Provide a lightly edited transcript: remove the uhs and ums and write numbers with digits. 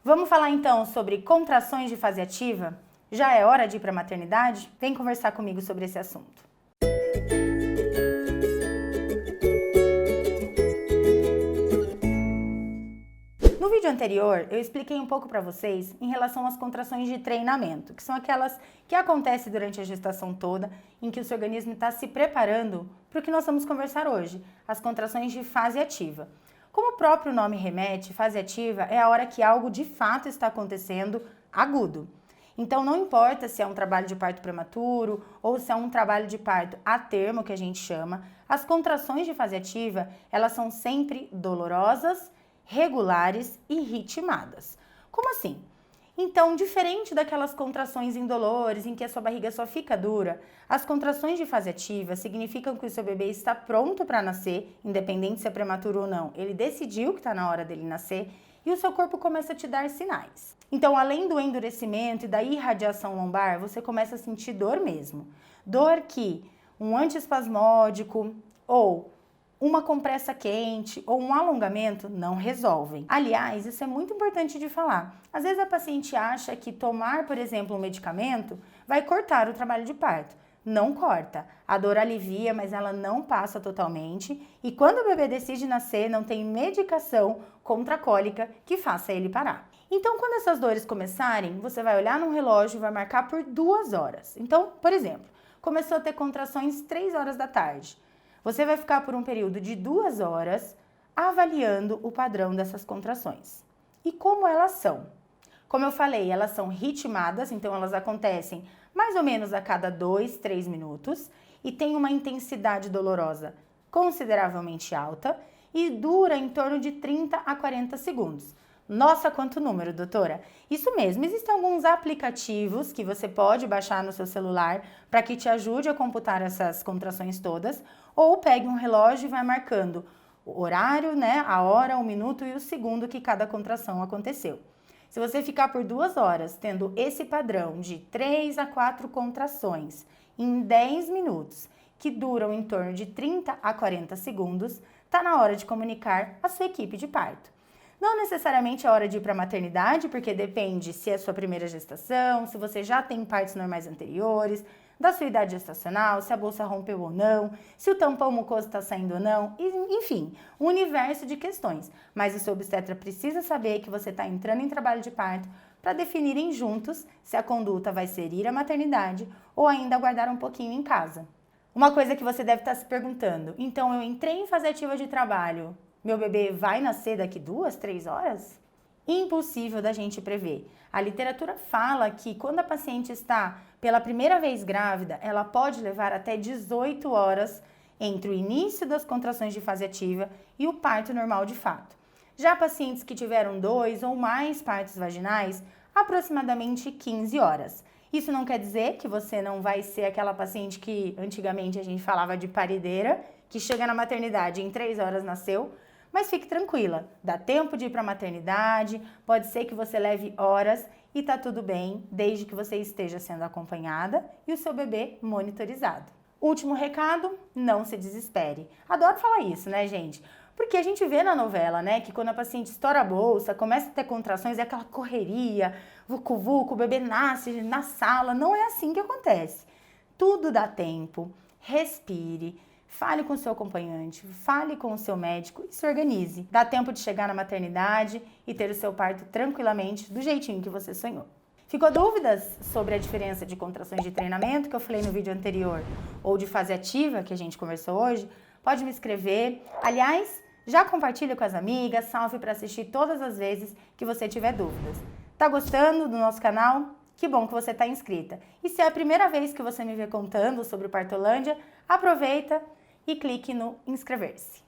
Vamos falar então sobre contrações de fase ativa? Já é hora de ir para a maternidade? Vem conversar comigo sobre esse assunto. No vídeo anterior, eu expliquei um pouco para vocês em relação às contrações de treinamento, que são aquelas que acontecem durante a gestação toda, em que o seu organismo está se preparando para o que nós vamos conversar hoje, as contrações de fase ativa. Como o próprio nome remete, fase ativa é a hora que algo de fato está acontecendo agudo. Então não importa se é um trabalho de parto prematuro ou se é um trabalho de parto a termo, que a gente chama, as contrações de fase ativa, elas são sempre dolorosas, regulares e ritmadas. Como assim? Então, diferente daquelas contrações indolores em que a sua barriga só fica dura, as contrações de fase ativa significam que o seu bebê está pronto para nascer, independente se é prematuro ou não. Ele decidiu que está na hora dele nascer e o seu corpo começa a te dar sinais. Então, além do endurecimento e da irradiação lombar, você começa a sentir dor mesmo. Dor que um antiespasmódico ou uma compressa quente ou um alongamento não resolvem. Aliás, isso é muito importante de falar. Às vezes a paciente acha que tomar, por exemplo, um medicamento vai cortar o trabalho de parto. Não corta. A dor alivia, mas ela não passa totalmente. E quando o bebê decide nascer, não tem medicação contra a cólica que faça ele parar. Então, quando essas dores começarem, você vai olhar no relógio e vai marcar por 2 horas. Então, por exemplo, começou a ter contrações 3 horas da tarde. Você vai ficar por um período de 2 horas avaliando o padrão dessas contrações. E como elas são? Como eu falei, elas são ritmadas, então elas acontecem mais ou menos a cada 2, 3 minutos e tem uma intensidade dolorosa consideravelmente alta e dura em torno de 30 a 40 segundos. Nossa, quanto número, doutora! Isso mesmo, existem alguns aplicativos que você pode baixar no seu celular para que te ajude a computar essas contrações todas, ou pegue um relógio e vai marcando o horário, a hora, o minuto e o segundo que cada contração aconteceu. Se você ficar por 2 horas tendo esse padrão de 3 a 4 contrações em 10 minutos, que duram em torno de 30 a 40 segundos, está na hora de comunicar a sua equipe de parto. Não necessariamente é hora de ir para a maternidade, porque depende se é sua primeira gestação, se você já tem partos normais anteriores, da sua idade gestacional, se a bolsa rompeu ou não, se o tampão mucoso está saindo ou não, enfim, um universo de questões. Mas o seu obstetra precisa saber que você está entrando em trabalho de parto para definirem juntos se a conduta vai ser ir à maternidade ou ainda aguardar um pouquinho em casa. Uma coisa que você deve estar se perguntando, então eu entrei em fase ativa de trabalho, meu bebê vai nascer daqui 2, 3 horas? Impossível da gente prever. A literatura fala que quando a paciente está pela primeira vez grávida, ela pode levar até 18 horas entre o início das contrações de fase ativa e o parto normal de fato. Já pacientes que tiveram 2 ou mais partos vaginais, aproximadamente 15 horas. Isso não quer dizer que você não vai ser aquela paciente que antigamente a gente falava de parideira, que chega na maternidade e em 3 horas nasceu. Mas fique tranquila, dá tempo de ir para a maternidade, pode ser que você leve horas e tá tudo bem, desde que você esteja sendo acompanhada e o seu bebê monitorizado. Último recado, não se desespere. Adoro falar isso, né, gente? Porque a gente vê na novela, que quando a paciente estoura a bolsa, começa a ter contrações, é aquela correria, vucu-vucu, o bebê nasce na sala, não é assim que acontece. Tudo dá tempo, respire. Fale com o seu acompanhante, fale com o seu médico e se organize. Dá tempo de chegar na maternidade e ter o seu parto tranquilamente, do jeitinho que você sonhou. Ficou dúvidas sobre a diferença de contrações de treinamento que eu falei no vídeo anterior ou de fase ativa que a gente conversou hoje? Pode me escrever. Aliás, já compartilha com as amigas, salve para assistir todas as vezes que você tiver dúvidas. Tá gostando do nosso canal? Que bom que você está inscrita. E se é a primeira vez que você me vê contando sobre o Partolândia, aproveita e clique no inscrever-se.